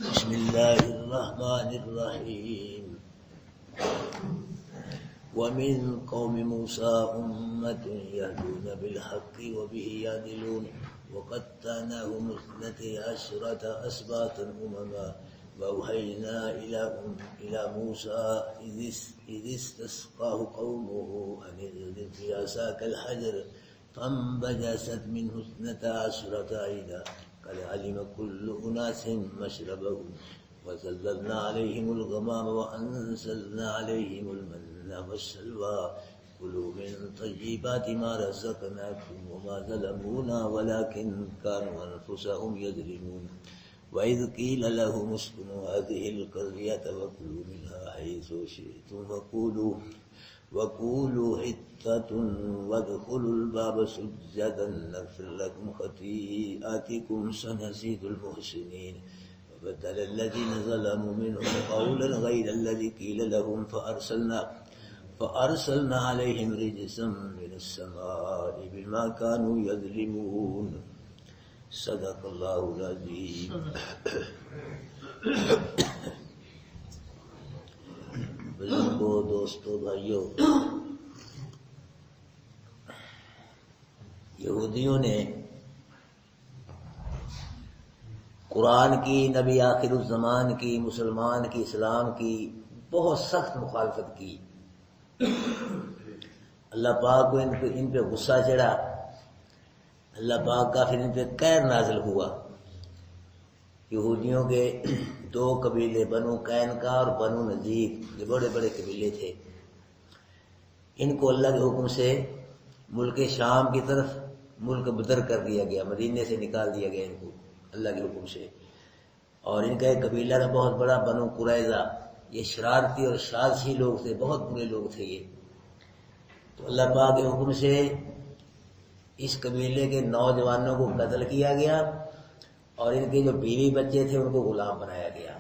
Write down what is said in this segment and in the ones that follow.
بسم الله الرحمن الرحيم ومن قوم موسى أمة يهدون بالحق وبه يعدلون وقطعناهم 12 أسباطا أمما وأوحينا إلى موسى إذ استسقاه قومه أن اضرب بعصاك الحجر فانبجست منه 12 عينا قد علم كل أناس مشربهم وظللنا عليهم الغمام وأنزلنا عليهم المن والسلوى كلوا من طيبات ما رزقناكم وما ظلمونا ولكن كانوا أنفسهم يظلمون وإذ قيل لهم اسكنوا هذه القرية وكلوا منها حيث شئتم وقولوا حطة وادخلوا الباب سجدا نغفر لكم خطيئاتكم سنزيد المحسنين وبدل الذين ظلموا منهم قولا غير الذي قيل لهم فأرسلنا عليهم رجزا من السماء بما كانوا يظلمون صدق اللہ العظیم. بزرگوں، دوستوں، بھائیوں، یہودیوں نے قرآن کی، نبی آخر الزمان کی، مسلمان کی، اسلام کی بہت سخت مخالفت کی. اللہ پاک کو ان پہ غصہ چڑھا. اللہ پاک کا پھر ان پہ قہر نازل ہوا. یہودیوں کے 2 قبیلے بنو قینقاع اور بنو نذیر، یہ بڑے بڑے قبیلے تھے. ان کو اللہ کے حکم سے ملک شام کی طرف ملک بدر کر دیا گیا، مدینے سے نکال دیا گیا ان کو اللہ کے حکم سے. اور ان کا ایک قبیلہ تھا بہت بڑا، بنو قریظہ. یہ شرارتی اور شاذی لوگ تھے، بہت برے لوگ تھے یہ. تو اللہ پاک کے حکم سے اس قبیلے کے نوجوانوں کو قتل کیا گیا اور ان کے جو بیوی بچے تھے ان کو غلام بنایا گیا.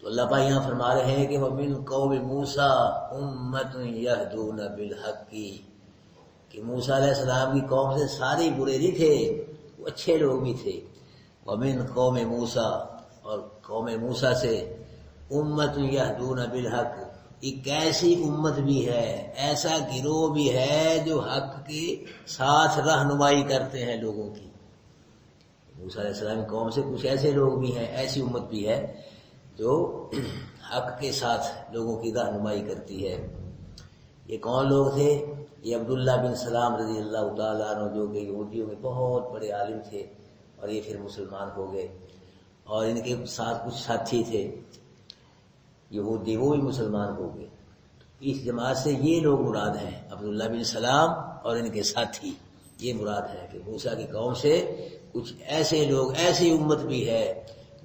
تو اللہ پاک یہاں فرما رہے ہیں کہ وَمِن قَوْمِ مُوسَىٰ أُمَّةٌ يَهْدُونَ بِالْحَقِّ، کہ موسیٰ علیہ السلام کی قوم سے سارے برے نہیں تھے، وہ اچھے لوگ بھی تھے. وَمِن قَوْمِ مُوسَىٰ، اور قوم موسیٰ سے أُمَّةٌ يَهْدُونَ بِالْحَقِّ، ایک ایسی امت بھی ہے، ایسا گروہ بھی ہے جو حق کے ساتھ رہنمائی کرتے ہیں لوگوں کی. موسیٰ علیہ السلام کی قوم سے کچھ ایسے لوگ بھی ہیں، ایسی امت بھی ہے جو حق کے ساتھ لوگوں کی رہنمائی کرتی ہے. یہ کون لوگ تھے؟ یہ عبداللہ بن سلام رضی اللہ تعالیٰ عنہ، جو کہ یہودیوں کے بہت بڑے عالم تھے اور یہ پھر مسلمان ہو گئے. اور ان کے ساتھ کچھ ساتھی تھے یہودی، وہ بھی مسلمان ہو گئے. اس جماعت سے یہ لوگ مراد ہیں، عبداللہ بن سلام اور ان کے ساتھی. یہ مراد ہے کہ موسیٰ کی قوم سے کچھ ایسے لوگ، ایسی امت بھی ہے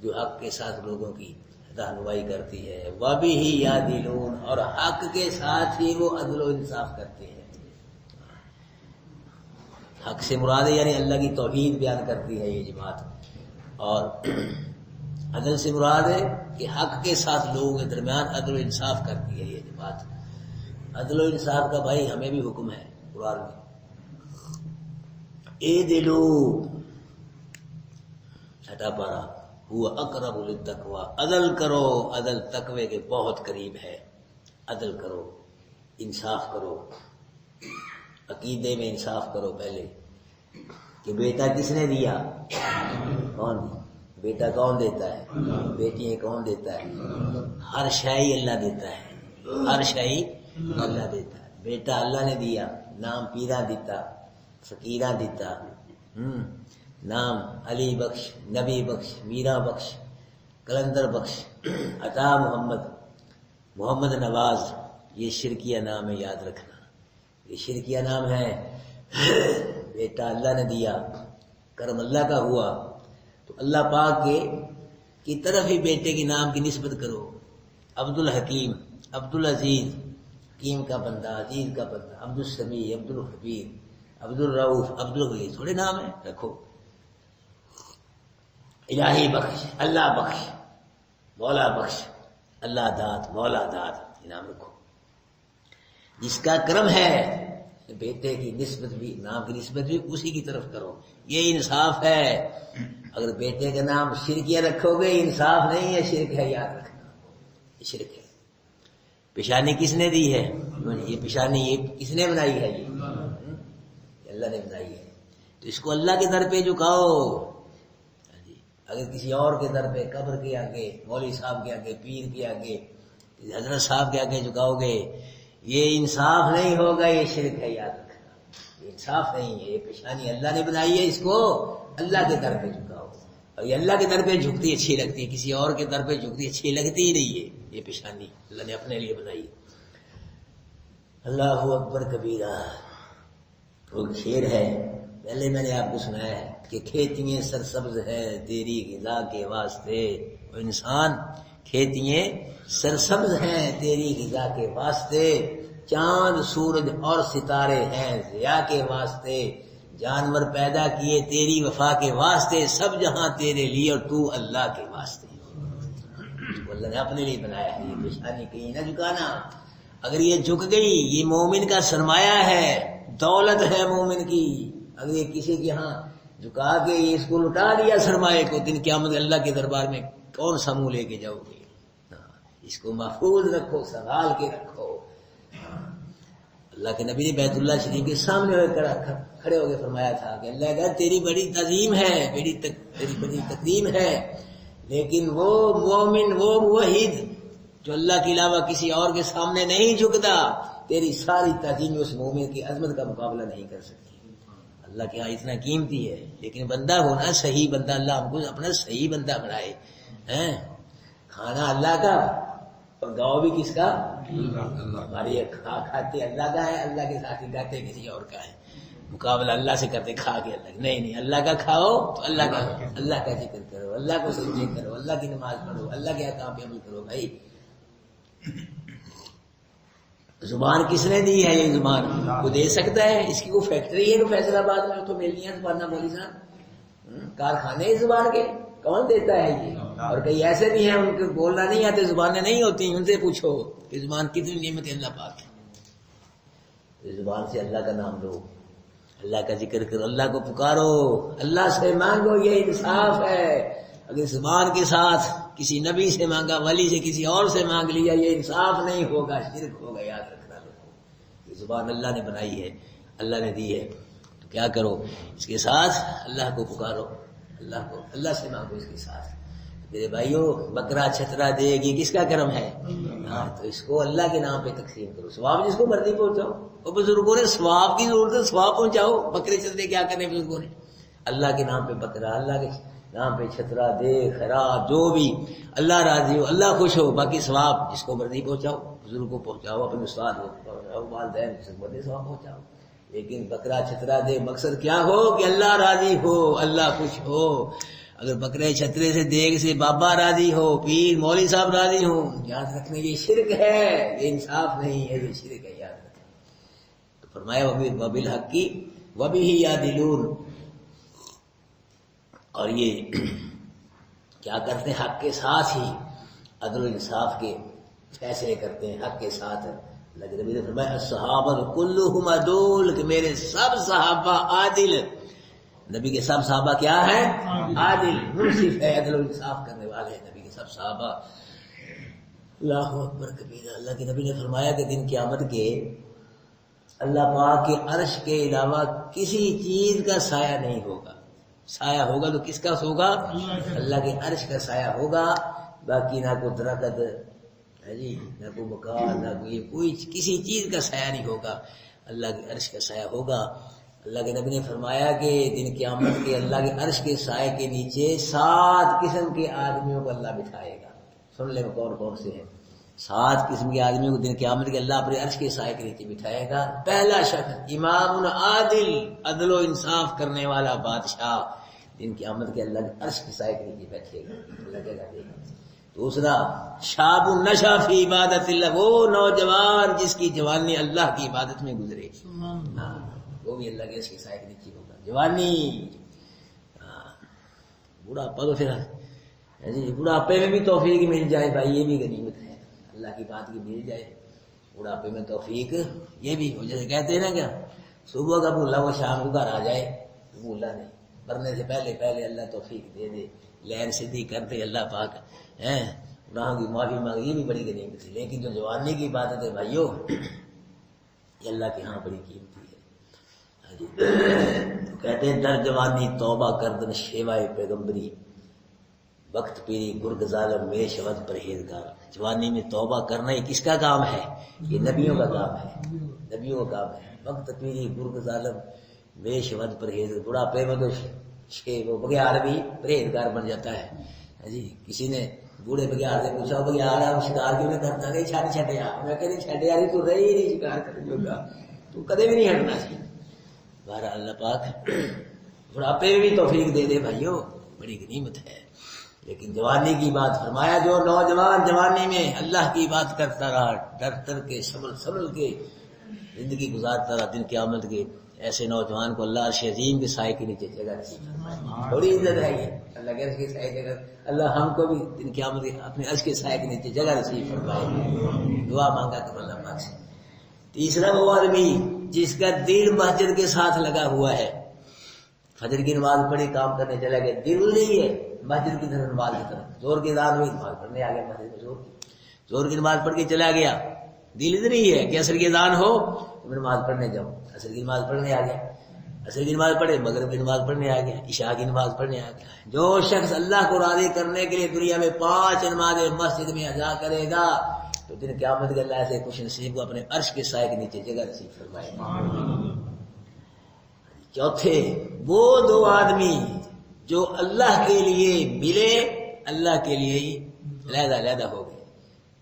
جو حق کے ساتھ لوگوں کی رہنمائی کرتی ہے. وَبِهِ يَعْدِلُونَ، اور حق کے ساتھ ہی وہ عدل و انصاف کرتے ہیں. حق سے مراد ہے یعنی اللہ کی توحید بیان کرتی ہے یہ جماعت. اور عدل سے مراد ہے کہ حق کے ساتھ لوگوں کے درمیان عدل و انصاف کرتی ہے یہ بات. عدل و انصاف کا بھائی ہمیں بھی حکم ہے قرآن میں. اے دلو، چھٹا پارا، ہوا اقرب للتقوی، عدل کرو. عدل تقوی کے بہت قریب ہے. عدل کرو، انصاف کرو، عقیدے میں انصاف کرو. پہلے کہ بیٹا کس نے دیا؟ کون؟ بیٹا کون دیتا ہے؟ بیٹیاں کون دیتا ہے؟ ہر شے اللہ دیتا ہے، ہر شے اللہ دیتا ہے. بیٹا اللہ نے دیا، نام پیراں دیتا، فقیراں دیتا، نام علی بخش، نبی بخش، میرا بخش، کلندر بخش، عطا محمد نواز. یہ شرکیہ نام ہے، یاد رکھنا. یہ شرکیہ نام ہے. بیٹا اللہ نے دیا، کرم اللہ کا ہوا تو اللہ پاک کی طرف ہی بیٹے کے نام کی نسبت کرو. عبد الحکیم، عبد العزیز، حکیم کا بندہ، عزیز کا بندہ، عبد السمیع، عبد الخبیر، عبد الرؤوف، عبد الغنی، تھوڑے نام ہیں، رکھو. الہی بخش، اللہ بخش، مولا بخش، اللہ داد، مولا داد، یہ نام رکھو. جس کا کرم ہے بیٹے کی نسبت بھی، نام کی نسبت بھی اسی کی طرف کرو، یہ انصاف ہے۔ اگر بیٹے کا نام شرکیہ رکھو گے انصاف نہیں ہے، شرک ہے، یاد رکھنا یہ شرک ہے۔ پیشانی کس نے دی ہے؟ یہ پیشانی یہ کس نے بنائی ہے؟ یہ اللہ نے بنائی ہے، تو اس کو اللہ کے در پہ جھکاؤ۔ اگر کسی اور کے در پہ، قبر کے آگے، مولوی صاحب کے آگے، پیر کے آگے، حضرت صاحب کے آگے جھکاؤ گے، یہ انصاف نہیں ہوگا، یہ شرک ہے، یاد رکھنا یہ انصاف نہیں ہے۔ یہ پیشانی اللہ نے بنائی ہے، اس کو اللہ کے در پہ جھکاؤ۔ اور یہ اللہ کے در پہ جھکتی اچھی لگتی ہے، کسی اور کے در پہ جھکتی اچھی لگتی ہی نہیں ہے۔ یہ پیشانی اللہ نے اپنے لیے بنائی ہے۔ اللہ اکبر کبیرہ، وہ شعر ہے، پہلے میں نے آپ کو سنایا ہے کہ کھیتیاں سرسبز ہے تیری غذا کے واسطے، وہ انسان کھیتیاں سرسبز ہیں تیری غذا کے واسطے، چاند سورج اور ستارے ہیں ضیاء کے واسطے، جانور پیدا کیے تیری وفا کے واسطے، سب جہاں تیرے لیے اور تو اللہ کے واسطے۔ اللہ نے اپنے لیے بنایا ہے، یہ پیشانی کہیں نہ جھکانا۔ اگر یہ جھک گئی، یہ مومن کا سرمایہ ہے، دولت ہے مومن کی۔ اگر یہ کسی کے ہاں جھکا کے اس کو لٹا دیا سرمایہ کو، دن قیامت اللہ کے دربار میں کون سا منہ لے کے جاؤ گے؟ اس کو محفوظ رکھو، سنبھال کے رکھو۔ اللہ کے نبی نے بیت اللہ شریف کے سامنے کھڑے ہو کے فرمایا تھا کہ اللہ کا تیری بڑی تعظیم ہے، تیری بڑی تقدیم ہے، لیکن وہ مومن، وہ موحد جو اللہ کے علاوہ کسی اور کے سامنے نہیں جھکتا، تیری ساری تعظیم اس مومن کی عظمت کا مقابلہ نہیں کر سکتی۔ اللہ کے ہاں اتنا قیمتی ہے، لیکن بندہ ہونا صحیح بندہ، اللہ ہم کو اپنا صحیح بندہ بنائے۔ کھانا اللہ کا اور گاؤں بھی کس کا؟ ہماری کھاتے اللہ کا ہے، اللہ کے ساتھ ہی گاتے کسی اور کا ہے، مقابلہ اللہ سے کرتے کھا کے اللہ نہیں، اللہ کا کھاؤ تو اللہ کا ذکر کرو، اللہ کو سجدے کرو، اللہ کی نماز پڑھو، اللہ کے احکام پہ عمل کرو۔ بھائی زبان کس نے دی ہے؟ یہ زبان کو دے سکتا ہے؟ اس کی کوئی فیکٹری ہے کہ فیصل آباد میں تو ملنی ہے زبان؟ مولوی صاحب کارخانے اس زبان کے کون دیتا ہے یہ؟ اور کئی ایسے بھی ہیں ان کو بولنا نہیں آتے، زبانیں نہیں ہوتی، ان سے پوچھو کہ زبان کتنی نعمت اللہ پاک ہے۔ زبان سے اللہ کا نام لو، اللہ کا ذکر کرو، اللہ کو پکارو، اللہ سے مانگو، یہ انصاف ہے۔ اگر زبان کے ساتھ کسی نبی سے مانگا، ولی سے، کسی اور سے مانگ لیا، یہ انصاف نہیں ہوگا، شرک ہوگا، یاد رکھنا لوگوں۔ یہ زبان اللہ نے بنائی ہے، اللہ نے دی ہے، تو کیا کرو اس کے ساتھ؟ اللہ کو پکارو، اللہ سے مانگو اس کے ساتھ۔ میرے بھائیو، بکرا چھترا دے گی کس کا کرم ہے؟ ہاں، تو اس کو اللہ کے نام پہ تقسیم کرو، ثواب جس کو مرضی پہنچاؤ۔ اور بزرگوں نے ثواب کی ضرورت ہے، ثواب پہنچاؤ۔ بکرے چھترے کیا کرنے بزرگوں نے؟ اللہ کے نام پہ بکرا، اللہ کے نام پہ چھترا دے، خیرات جو بھی، اللہ راضی ہو، اللہ خوش ہو، باقی ثواب جس کو مرضی پہنچاؤ، بزرگ کو پہنچاؤ، اپنے استاد کو پہنچاؤ، والدین سے بڑے ثواب پہنچاؤ، لیکن بکرا چھترا دے مقصد کیا ہو کہ اللہ راضی ہو، اللہ خوش ہو۔ اگر بکرے چھترے سے، دیگ سے بابا راضی ہو، پیر مولوی صاحب راضی ہو، یاد رکھنے یہ شرک ہے، یہ انصاف نہیں ہے، یہ شرک ہے، یاد رکھنا۔ تو فرمایا وبالحق کی وبہ یعدلون، اور یہ کیا کرتے ہیں؟ حق کے ساتھ ہی عدل و انصاف کے فیصلے کرتے ہیں، حق کے ساتھ۔ اللہ کے نبی نے فرمایا الصحابہ کلہم عدول، کہ میرے سب صحابہ عادل۔ نبی کے سب صحابہ کیا ہیں؟ عادل، منصف ہے، عدل و انصاف کرنے والے ہیں نبی کے سب صحابہ۔ اللہ اکبر کبیرہ۔ اللہ کے نبی نے فرمایا کہ دن قیامت کے اللہ پاک کے عرش کے علاوہ کسی چیز کا سایہ نہیں ہوگا۔ سایہ ہوگا تو کس کا ہوگا؟ اللہ کے عرش کا سایہ ہوگا، باقی نہ کوئی درخت ہے جی، نہ کوئی مکان، نہ کوئی کسی چیز کا سایہ نہیں ہوگا، اللہ کے عرش کا سایہ ہوگا۔ اللہ کے نبی نے فرمایا کہ دن قیامت کے اللہ کے عرش کے سائے کے نیچے 7 قسم کے آدمیوں کو اللہ بٹھائے گا۔ سن لیں کون کون سے ہیں؟ 7 قسم کے آدمیوں کو دن قیامت کے اللہ اپنے عرش کے سائے کے نیچے بٹھائے گا۔ پہلا شخص امام عادل، عدل و انصاف کرنے والا بادشاہ، دن قیامت کے اللہ کے عرش کے سائے کے نیچے بیٹھے گا، اللہ جگہ دے گا۔ دوسرا شاب نشا فی عبادت اللہ، وہ نوجوان جس کی جوانی اللہ کی عبادت میں گزرے، وہ بھی اللہ کے عرش کے سائے کے نیچے ہوگا۔ جوانی، بڑھاپا تو پھر بڑھاپے میں بھی توفیق مل جائے بھائی، یہ بھی غنیمت ہے، اللہ کی بات کی مل جائے بڑھاپے میں توفیق، یہ بھی ہو، جیسے کہتے ہیں نا کیا صبح کا بھولا وہ شام کو گھر آ جائے، بھولا نہیں، مرنے سے پہلے اللہ توفیق دے دے، لین سیدھی کر دے اللہ پاک، گناہوں کی معافی مانگی، یہ بھی بڑی غنیمت ہے۔ لیکن جو جوانی کی عبادت ہے بھائیو، یہ اللہ کے ہاں بڑی قیمتی ہے۔ کہتے ہیں در جوانی توبہ کردن شیوائے پیغمبری، وقت پیری گرگ ظالم میں شود پرہیزگار۔ جوانی میں توبہ کرنا یہ کس کا کام ہے؟ یہ نبیوں کا کام ہے، نبیوں کا کام ہے۔ وقت پیری گرگ ظالم میں شود پرہیزگار، بڑھاپے میں تو وہ بگیار بھی پرہیزگار بن جاتا ہے جی۔ کسی نے بوڑھے بگیار سے پوچھا، بگیار آپ شکار کیوں نہیں کرتا؟ نہیں چھڈ یار، میں کہ نہیں چھڈ یار، تو رہی ہی نہیں شکار کرنے جوگا، تو کدے بھی نہیں ہٹنا سی۔ بہرحال اللہ پاک بڑھاپے میں بھی توفیق دے دے بھائیو، بڑی غنیمت ہے۔ لیکن جوانی کی بات فرمایا، جو نوجوان جوانی میں اللہ کی بات کرتا رہا، ڈر ڈر کے سبل کے زندگی گزارتا رہا، دن قیامت کے ایسے نوجوان کو اللہ عرش عظیم کے سائے کے نیچے جگہ نصیب فرمائے۔ بڑی عزت ہے یہ، اللہ کے عرش کے سائے جگہ، اللہ ہم کو بھی دن قیامت کے اپنے عرش کے سائے کے نیچے جگہ نصیب فرمائے۔ دعا مانگا کرو اللہ پاک سے۔ تیسرا وہ آدمی جس کا دل مسجد کے ساتھ لگا ہوا ہے، فجر کی نماز پڑھی، کام کرنے چلا گیا، دل نہیں ہے مسجد کی طرف، نماز کی طرف، زور کی اذان ہوئی نماز پڑھنے آ گیا مسجد میں، زور کی نماز پڑھ کے چلا گیا، دل ادھر ہی ہے کہ عصر کی اذان ہو میں نماز پڑھنے جاؤں، عصر کی نماز پڑھنے آ گیا، عصر کی نماز پڑھے، مغرب کی نماز پڑھنے آ گیا، عشاء کی نماز پڑھنے آ گیا۔ جو شخص اللہ کو راضی کرنے کے لیے دنیا میں 5 نمازیں مسجد میں ادا کرے گا تو دن قیامت کے اللہ سے خوش نصیب کو اپنے عرش کے سائے کے نیچے جگہ نصیب فرمائے۔ چوتھے وہ 2 آدمی جو اللہ کے لیے ملے، اللہ کے لیے ہی علیحدہ ہو گئے،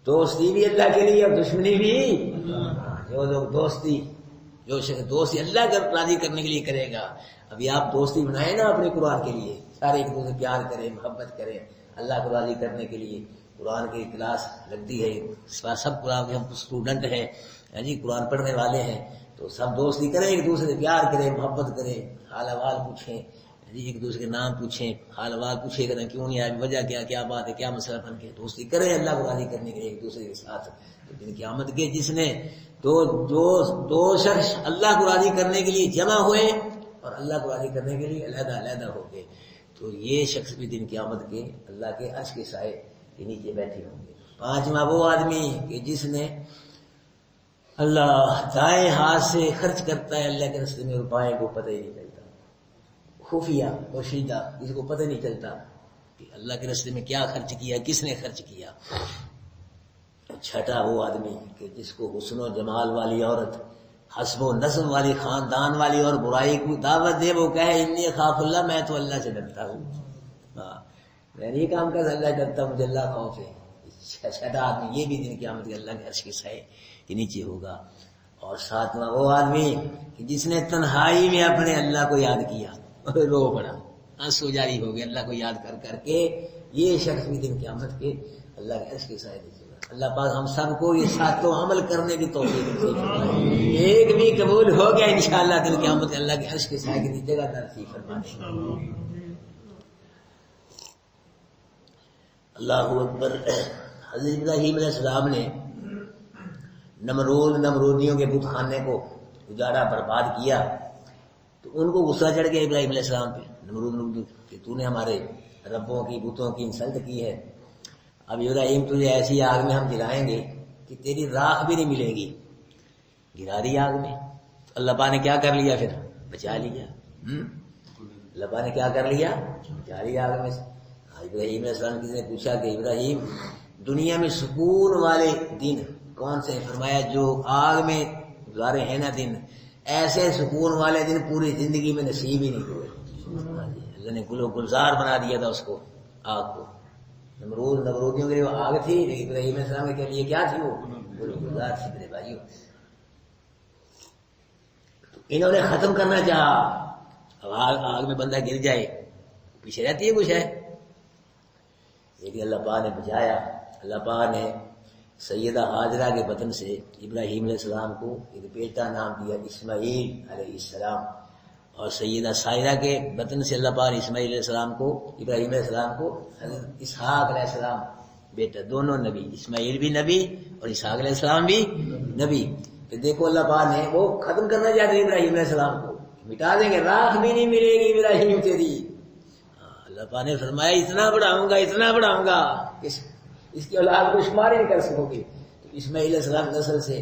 دوستی بھی اللہ کے لیے اور دشمنی بھی۔ جو لوگ جو شخص دوستی اللہ کا راضی کرنے کے لیے کرے گا، ابھی آپ دوستی بنائیں نا اپنے قرآن کے لیے، سارے ایک دوسرے پیار کریں، محبت کریں، اللہ کو راضی کرنے کے لیے قرآن کی کلاس لگتی ہے، سب قرآن کے ہم اسٹوڈنٹ ہیں جی، قرآن پڑھنے والے ہیں، تو سب دوستی کریں، ایک دوسرے سے پیار کریں، محبت کریں، حال احوال پوچھیں جی، ایک دوسرے کے نام پوچھیں، حال احوال پوچھے کریں، کیوں نہیں آئے، وجہ کیا بات ہے، کیا مسئلہ بن کے دوستی کریں اللہ کو راضی کرنے کے لیے ایک دوسرے کے ساتھ۔ تو دن قیامت کے جس نے دو شخص اللہ کو راضی کرنے کے لیے جمع ہوئے اور اللہ کو راضی کرنے کے لیے علیحدہ ہو گئے، تو یہ شخص بھی دن قیامت کے اللہ کے عرش کے سائے کے نیچے بیٹھے ہوں گے۔ 5واں وہ آدمی کہ جس نے اللہ دائیں ہاتھ سے خرچ کرتا ہے اللہ کے راستے میں، اور بائیں کو پتہ ہی نہیں چلتا، خفیہ پوشیدہ، جس کو پتہ نہیں چلتا کہ اللہ کے راستے میں کیا خرچ کیا، کس نے خرچ کیا۔ 6واں وہ آدمی کہ جس کو حسن و جمال والی عورت، حسب و نسب والی خاندان والی اور برائی کو دعوت دے، وہ کہے انی خاف اللہ، میں تو اللہ سے ڈرتا ہوں، میں نہیں کام کرتا، اللہ ڈرتا، مجھے اللہ خوف ہے۔ 6واں آدمی یہ بھی دن قیامت کے اللہ کے عرش کے سائے کے نیچے ہوگا۔ اور 7واں وہ آدمی کہ جس نے تنہائی میں اپنے اللہ کو یاد کیا، رو پڑا، آنسو جاری ہو گئے اللہ کو یاد کر کر کے، یہ شخص بھی دن قیامت کے اللہ کے عرش کے سائے نیچے ہوگا۔ اللہ پاک ہم سب کو یہ 7 عمل کرنے کی توفیق نصیب فرمائے، ایک بھی قبول ہو گیا انشاءاللہ دن قیامت کے اللہ کے عرش کے سائے کے نیچے جگہ نصیب فرمائے۔ اللہ اکبر۔ حضرت ابراہیم علیہ السلام نے نمرودیوں کے بت خانے کو اجاڑا، برباد کیا، تو ان کو غصہ چڑھ گیا ابراہیم علیہ السلام پہ، نمرود کہ تو نے ہمارے ربوں کی بتوں کی انسلٹ کی ہے، اب ابراہیم تجھے ایسی آگ میں ہم جلائیں گے کہ تیری راکھ بھی نہیں ملے گی، گرا دی آگ میں۔ تو اللہ پاک نے کیا کر لیا؟ پھر بچا لیا، اللہ پاک نے کیا کر لیا؟ بچا لیا آگ میں سے۔ ابراہیم علیہ السلام کسی نے پوچھا کہ ابراہیم دنیا میں سکون والے دن کون سے؟ فرمایا جو آگ میں گزارے ہیں نا دن، ایسے سکون والے دن پوری زندگی میں نصیب ہی نہیں ہوئے۔ اللہ نے گل و گلزار بنا دیا تھا اس کو، آگ کو۔ نمرودیوں کے لیے وہ آگ تھی، لیکن ابراہیم علیہ السلام کے لیے کیا تھی؟ وہ گل و گلزار تھی میرے بھائیوں۔ تو انہوں نے ختم کرنا چاہا، اب آگ میں بندہ گر جائے پیچھے رہتی ہے کچھ ہے، لیکن اللہ پاک نے بچایا۔ اللہ پاک نے سیدہ حاجرہ کے بطن سے ابراہیم علیہ السلام کو ایک بیٹا نام دیا اسماعیل علیہ السلام، اور سیدہ سائرہ کے بطن سے اللہ پاک نے اسماعیل علیہ السلام کو، ابراہیم علیہ السلام کو حضرت اسحاق علیہ السلام بیٹا، دونوں نبی، اسماعیل بھی نبی اور اسحاق علیہ السلام بھی نبی۔ کہ دیکھو اللہ پاک نے وہ ختم کرنا چاہتے ہیں ابراہیم علیہ السلام کو، مٹا دیں گے، راکھ بھی نہیں ملے گی ابراہیم تیری۔ اللہ پاک نے فرمایا اتنا بڑھاؤں گا اس کی اولاد کو شمار ہی نہیں کر سکو گے۔ تو اسماعیل علیہ السلام کی نسل سے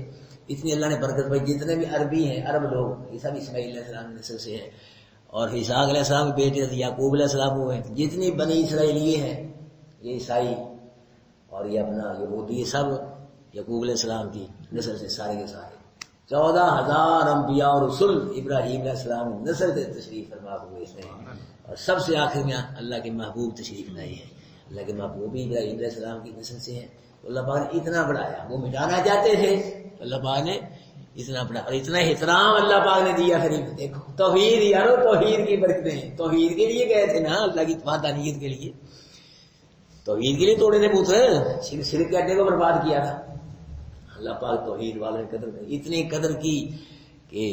اتنی اللہ نے برکت پائی، جتنے بھی عربی ہیں عرب لوگ یہ سب اسماعیل علیہ السلام کی نسل سے ہیں، اور اسحاق علیہ السلام کے بیٹے یعقوب علیہ السلام ہوئے، جتنی بنی اسرائیل یہ ہیں، یہ عیسائی اور یہ اپنا یہودی، یہ سب یعقوب علیہ السلام کی نسل سے سارے کے سارے 14,000 انبیاء اور رسول ابراہیم علیہ السلام نسل سے تشریف فرما ہوئے ہیں، اور سب سے آخر میں اللہ کے محبوب تشریف لائے ہیں۔ اللہ کے محبوب بھی ابراہیم علیہ السلام کی نسل سے ہیں۔ تو اللہ پاک نے اتنا بڑھایا، وہ مٹانا چاہتے تھے، اللہ پاک نے اتنا بڑا، اور اتنا احترام اللہ پاک نے دیا۔ پھر دیکھو توحید، یارو توحید کی برکتیں، توحید کے لیے گئے تھے نا اللہ کی وحدانیت کے لیے، توحید کے لیے توڑے تھے پوتر، شرک کے اڈے کو برباد کیا تھا۔ اللہ پاک توحید والوں نے قدر کی، اتنی قدر کی کہ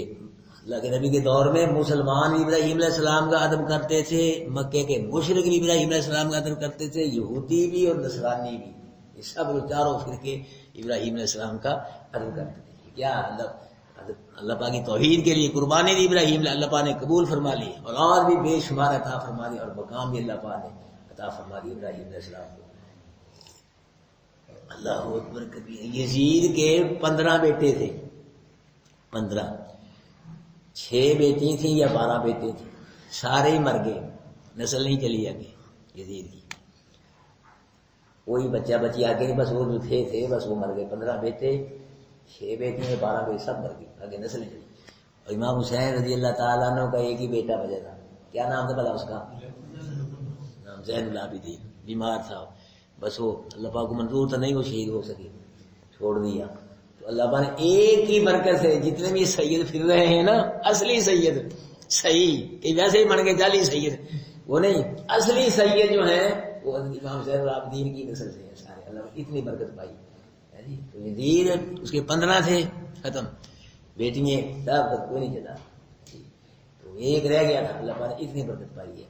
اللہ کے نبی کے دور میں مسلمان بھی ابراہیم علیہ السلام کا ادب کرتے تھے، مکے کے مشرک بھی ابراہیم علیہ السلام کا ادب کرتے تھے، یہودی بھی اور نصرانی بھی، یہ سب چاروں فرقے ابراہیم علیہ السلام کا ادب کرتے تھے۔ کیا اللہ پاک کی توحید کے لیے قربانی دی ابراہیم، اللہ پاک نے قبول فرما لی، اور بھی بے شمار عطا فرما دی، اور مقام بھی اللہ پاک نے عطا فرما دی ابراہیم علیہ السلام کو۔ اللہ اکبر کبیر۔ یزید کے 15 بیٹے تھے، 15، 6 بیٹی تھیں یا 12 بیٹے تھے، سارے ہی مر گئے، نسل نہیں چلی آگے یزید کی، کوئی بچہ بچی آگے نہیں، بس وہ جو تھے بس وہ مر گئے۔ 15 بیٹے، 6 بیٹی ہیں، 12 بیٹے، سب مر گئے، آگے نسل نہیں چلی۔ اور امام حسین رضی اللہ تعالیٰ عنہ کا ایک ہی بیٹا بچا تھا، کیا نام تھا بھلا اس کا؟ نام زین العابدین، بیمار تھا، بس وہ اللہ پاک کو منظور تھا نہیں وہ شہید ہو سکے، چھوڑ دیا۔ تو اللہ پاک نے ایک ہی برکت سے جتنے بھی سید پھر رہے ہیں نا، اصلی سید، صحیح کہ ویسے ہی بن گئے جعلی سید، وہ نہیں، اصلی سید جو ہیں وہ امام زین العابدین کی نسل سے ہیں سارے، اللہ نے اتنی برکت پائی۔ تو یزید اس کے 15 تھے، ختم، بیٹیاں تب تک کوئی نہیں چلا، تو ایک رہ گیا تھا، اللہ پاک نے اتنی برکت پائی ہے۔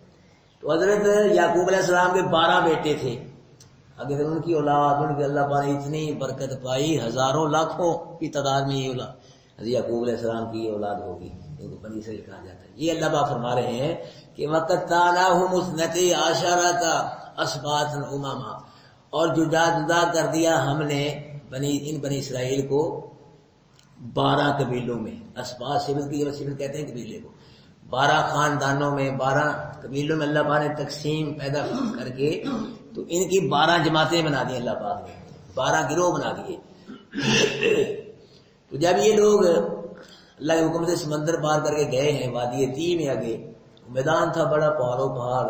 تو حضرت یعقوب علیہ السلام کے 12 بیٹے تھے، اگر ان کی اولاد، ان کے اللہ پاک نے اتنی برکت پائی، ہزاروں لاکھوں کی تعداد میں یہ اولاد حضرت یعقوب علیہ السلام کی یہ اولاد ہوگی، ان کو بنی اسرائیل کہا جاتا ہے۔ یہ اللہ پاک فرما رہے ہیں کہ وَقَطَّعْنَاهُمُ اثْنَتَيْ عَشَرَةَ أَسْبَاطًا أُمَمًا، اور جدا جدا کر دیا ہم نے ان بنی اسرائیل کو 12 قبیلوں میں، اسباط شبت کی شبت کہتے ہیں قبیلے کو، 12 خاندانوں میں، 12 قبیلوں میں اللہ پاک نے تقسیم پیدا کر کے تو ان کی 12 جماعتیں بنا دی اللہ پاک نے، 12 گروہ بنا دیے۔ تو جب یہ لوگ اللہ کے حکم سے سمندر پار کر کے گئے ہیں، وادی تی میں آگے میدان تھا، بڑا پہاڑوں پہاڑ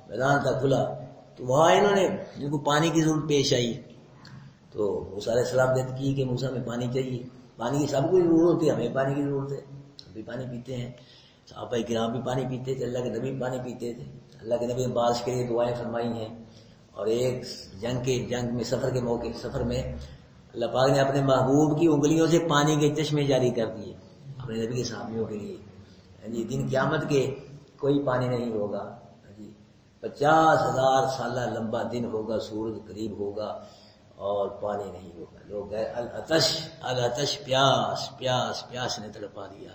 میدان تھا کھلا، تو وہاں انہوں نے ان کو پانی کی ضرورت پیش آئی، تو موسیٰ علیہ السلام نے کی کہ موسیٰ میں پانی چاہیے، پانی کی سب کو ضرورت ہے، ہمیں پانی کی ضرورت ہے، ہم بھی پانی پیتے ہیں، صحابہ کرام بھی پانی پیتے تھے، اللہ کے نبی بھی پانی پیتے تھے، اللہ کے نبی نے بارش کے لیے دعائیں فرمائی ہیں۔ اور ایک جنگ میں سفر کے موقع سفر میں اللہ پاک نے اپنے محبوب کی انگلیوں سے پانی کے چشمے جاری کر دیے اپنے نبی کے صحابیوں کے لیے، دن قیامت کے کوئی پانی نہیں ہوگا، 50,000 سالہ لمبا دن ہوگا، سورج قریب ہوگا اور پانی نہیں ہوگا، لوگ العطش پیاس پیاس پیاس نے تڑپا دیا،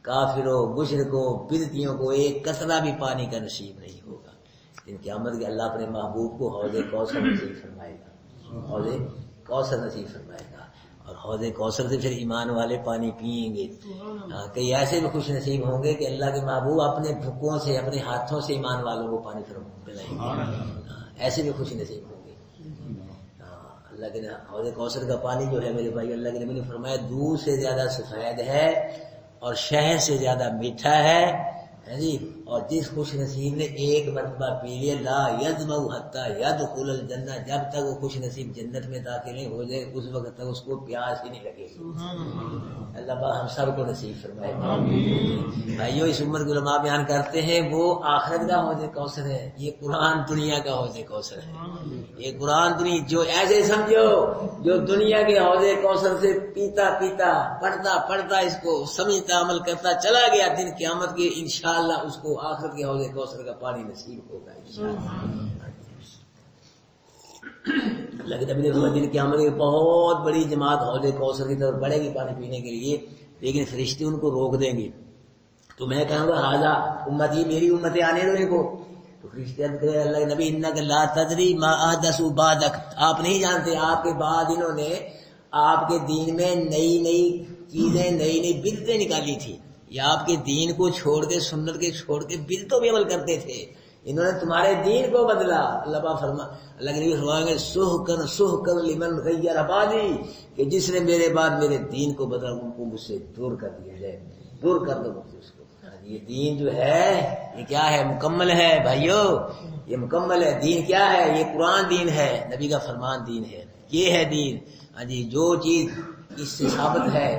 کافروں مشرکوں بدعتیوں کو ایک قطرہ بھی پانی کا نصیب نہیں ہوگا۔ دن قیامت کے اللہ اپنے محبوب کو حوض کوثر نصیب فرمائے گا، حوض کوثر نصیب فرمائے گا، اور حوض کوثر سے پھر ایمان والے پانی پئیں گے۔ کئی ایسے بھی خوش نصیب ہوں گے کہ اللہ کے محبوب اپنے بھکوں سے، اپنے ہاتھوں سے ایمان والوں کو پانی پلائیں گے، ایسے بھی خوش نصیب ہوں گے۔ اللہ کے حوض کوثر کا پانی جو ہے میرے بھائی، اللہ کے نبی نے فرمایا دودھ سے زیادہ سفید ہے اور شہد سے زیادہ میٹھا ہے، اور جس خوش نصیب نے ایک مرتبہ پی لیا، لا یظمأ حتی یدخل الجنہ، جب تک وہ خوش نصیب جنت میں داخل نہیں ہو جائے اس وقت تک اس کو پیاس ہی نہیں لگے گی۔ اللہ پاک ہم سب کو نصیب فرمائے۔ بھائیو، اس عمر کے علماء بیان کرتے ہیں وہ آخرت کا حوض کوثر ہے، یہ قرآن دنیا کا حوض کوثر ہے۔ یہ قرآن دنیا جو ایسے سمجھو جو دنیا کے حوض کوثر سے پیتا پیتا پڑھتا پڑھتا اس کو سمجھتا عمل کرتا چلا گیا، دن قیامت کے انشاءاللہ اس کو آخرت کے حوض کوثر کا پانی نصیب ہوگا انشاءاللہ۔ لیکن ابھی دیکھو دن قیامت کی بہت بڑی جماعت حوض کوثر کی طرف بڑھے گی پانی پینے کے لیے، لیکن فرشتے ان کو روک دیں گے. تو میں کہوں گا حاضا امتی، میری امتیں آنے دو ان کو. تو فرشتے عرض کرے اللہ کے نبی انک لا تدری ما احدثوا بعدک، آپ نہیں جانتے آپ کے بعد انہوں نے آپ کے دین میں نئی نئی چیزیں، نئی نئی بدعتیں نکالی تھی. یہ آپ کے دین کو چھوڑ کے، سنت کے چھوڑ کے بدعتوں پہ عمل کرتے تھے، انہوں نے تمہارے دین کو بدلا. اللہ پاک اللہ کے نبی فرمائیں گے سحقن سحقن لمن غیر بعدی، کہ جس نے میرے بعد میرے دین کو بدلا ان کو مجھ سے دور کر دیا جائے، دور کر دو مجھ سے اس کو. یہ دین جو ہے یہ کیا ہے؟ مکمل ہے بھائیو، یہ مکمل ہے. دین کیا ہے؟ یہ قرآن دین ہے، نبی کا فرمان دین ہے، یہ ہے دین. ہاں جی، جو چیز اس سے ثابت ہے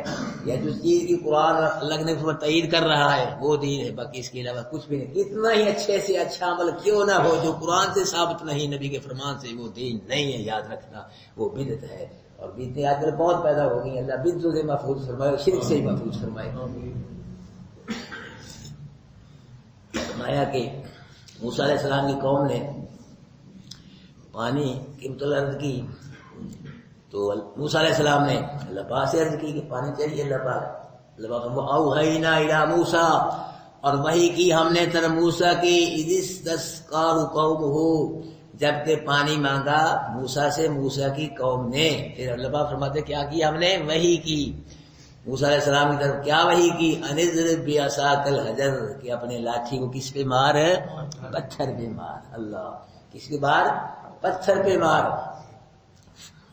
یا جو چیز کی قرآن اللہ نے تائید کر رہا ہے وہ دین ہے، باقی اس کے علاوہ کچھ بھی نہیں. کتنا ہی اچھے سے اچھا عمل کیوں نہ ہو، جو قرآن سے ثابت نہیں، نبی کے فرمان سے، وہ دین نہیں ہے. یاد رکھنا وہ بدعت ہے. اور بدعتیں آج کل بہت پیدا ہو گئی ہیں. اللہ بدعتوں سے محفوظ فرمائے، شرک سے ہی محفوظ فرمائے. فرمایا کہ موسیٰ علیہ السلام کی قوم نے پانی کی مطلب عرض کی، تو موسیٰ علیہ السلام نے اللہ پاک سے عرض کی کہ پانی چاہیے. اللہ پاک اوحینا الی موسیٰ، اور وحی کی ہم نے تر موسیٰ کی اذ استسقاہ قومہ، جب کہ پانی مانگا موسیٰ سے موسیٰ کی قوم نے. پھر اللہ پاک فرماتے کیا کی ہم نے؟ وحی کی موسیٰ علیہ السلام کی طرف. کیا وحی کی؟ ان اضرب بعصاک الحجر، کہ اپنے لاٹھی کو کس پہ مار؟ پتھر پہ مار. اللہ، کس پہ مار؟ پتھر پہ مار.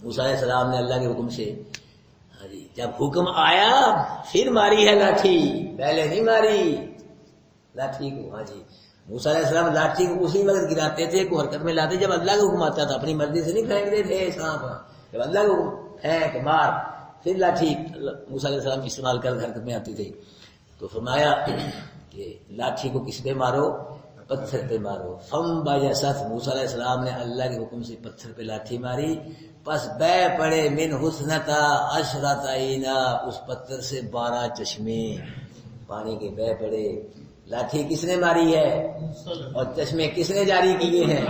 موسیٰ علیہ السلام نے اللہ کے حکم سے، ہاں جی، جب حکم آیا پھر ماری ہے لاٹھی، پہلے نہیں ماری لاٹھی کو. ہاں جی، موسیٰ علیہ السلام لاٹھی کو اسی وقت گراتے تھے، کو حرکت میں لاتے جب اللہ کا حکم آتا تھا. اپنی مرضی سے نہیں پھینکتے تھے سانپ، جب اللہ کا حکم پھینک مار، پھر لاٹھی موسیٰ علیہ السلام استعمال کر حرکت میں آتی تھی. تو فرمایا کہ لاٹھی کو کس پہ مارو؟ پتھر پہ مارو. فم بجست، موسیٰ علیہ السلام نے اللہ کے حکم سے پتھر پہ لاٹھی ماری، پس بہ پڑے من حسنتا عشرۃ عینا، اس پتھر سے 12 چشمے پانی کے بہ پڑے. لاٹھی کس نے ماری ہے اور چشمے کس نے جاری کیے ہیں؟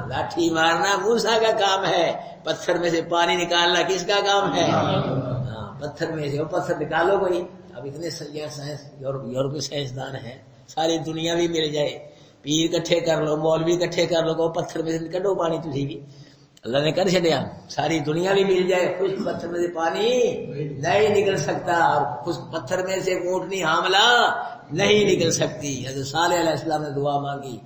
لاٹھی مارنا موسیٰ کا کام ہے، پتھر میں سے پانی نکالنا کس کا کام ہے؟ پتھر میں سے وہ پتھر نکالو کوئی. اب اتنے سائنس یورپی سائنسدان ہیں، ساری دنیا بھی مل جائے، پیر اکٹھے کر لو، مولوی اکٹھے کر لو، پتھر میں سے کڈو پانی تھی بھی. اللہ نے کر چڑیا، ساری دنیا بھی مل جائے، خشک پتھر میں سے پانی نہیں نکل سکتا، اور خشک پتھر میں سے اونٹنی حاملہ نہیں نکل سکتی. حضرت صالح علیہ السلام نے دعا مانگی،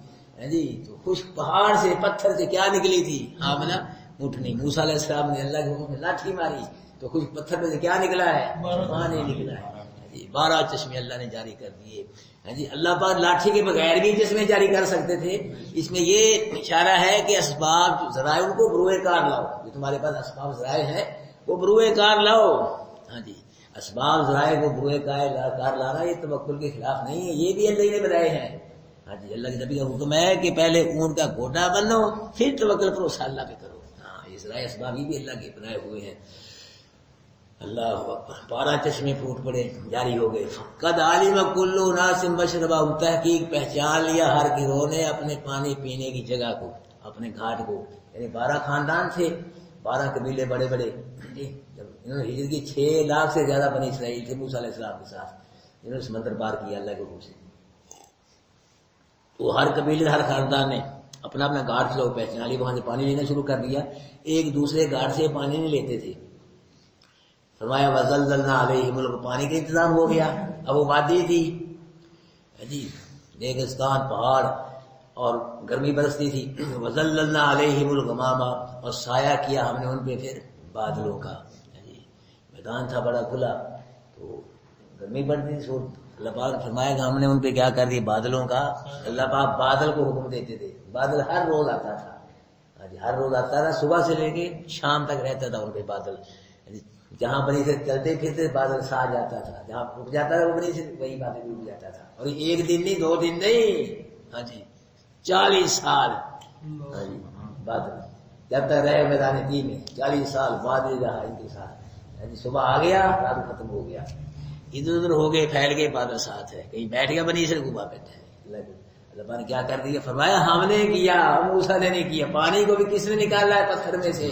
جی، تو خشک پہاڑ سے پتھر سے کیا نکلی تھی؟ حاملہ اونٹنی. موسیٰ علیہ السلام نے اللہ کے حکم میں لاٹھی ماری تو خشک پتھر میں سے کیا نکلا ہے؟ پانی نکلا ہے. 12 چشمے اللہ نے جاری کر دیے. جی، اللہ پاک لاٹھی کے بغیر بھی چشمے جاری کر سکتے تھے. اس میں یہ اشارہ ہے کہ اسباب ذرائع ان کو بروئے کار لاؤ. جو تمہارے پاس اسباب ذرائع ہیں وہ بروئے کار لاؤ. ہاں جی، اسباب ذرائع کو بروئے کار لانا یہ توکل کے خلاف نہیں ہے، یہ بھی اللہ نے بنائے ہیں. ہاں جی، اللہ کے نبی کا حکم ہے کہ پہلے اونٹ کا گوٹا بنو پھر توکل بھروسہ اللہ پہ کرو. ہاں، یہ ذرائع اسباب بھی اللہ کے بنائے ہوئے ہیں. اللہ اکبر. 12 چشمے پھوٹ پڑے، جاری ہو گئے. قد علم کل اناس مشربہ، تحقیق پہچان لیا ہر گروہ نے اپنے پانی پینے کی جگہ کو، اپنے گھاٹ کو. یعنی 12 خاندان تھے، 12 قبیلے بڑے بڑے. جب انہوں نے ہجرت کی 6 لاکھ سے زیادہ بنی اسرائیل تھے موسیٰ علیہ السلام کے ساتھ، جنہوں نے سمندر پار کیا اللہ کے حکم سے. تو ہر قبیلے ہر خاندان نے اپنا اپنا گھاٹ سے لوگ پہچان لی، وہاں سے پانی لینا شروع کر دیا. ایک دوسرے گھاٹ سے پانی نہیں لیتے تھے. فرمایا وَظَلَّلْنَا عَلَيْهِمُ الْغَمَامَ، پانی کا انتظام ہو گیا. اب وہ وادی تھی، جی، ریگستان، پہاڑ، اور گرمی برستی تھی. وَظَلَّلْنَا عَلَيْهِمُ الْغَمَامَ، اور سایہ کیا ہم نے ان پہ پھر بادلوں کا. جی، میدان تھا بڑا کھلا تو گرمی بڑھتی تھی. اللہ پاک فرمایا کہ ہم نے ان پہ کیا کر دیا؟ بادلوں کا. اللہ پاک بادل کو حکم دیتے تھے. بادل ہر روز آتا تھا. ہر روز آتا تھا، صبح سے لے کے شام تک رہتا تھا ان پہ بادل. جہاں بنی سے چلتے پھرتے بادل سا جاتا تھا، جہاں رک جاتا تھا وہ بنی سے وہی بادل رک جاتا تھا. اور ایک دن نہیں، 2 دن نہیں، ہاں جی، 40 سال. ہاں جی، بادل جب تک رہے میدان تین میں 40 سال بادل رہا ان کے ساتھ. ہاں جی، صبح آ گیا، رات ختم ہو گیا، ادھر ادھر ہو گئے، پھیل گئے، بادل ساتھ ہے. کہیں بیٹھ گیا بنی سے گھوما بیٹھا ہے. اللہ پاک نے کیا کر دیا؟ فرمایا ہم نے کیا، موسیٰ نے نہیں کیا۔ پانی کو بھی کس نے نکالا ہے پتھر میں سے؟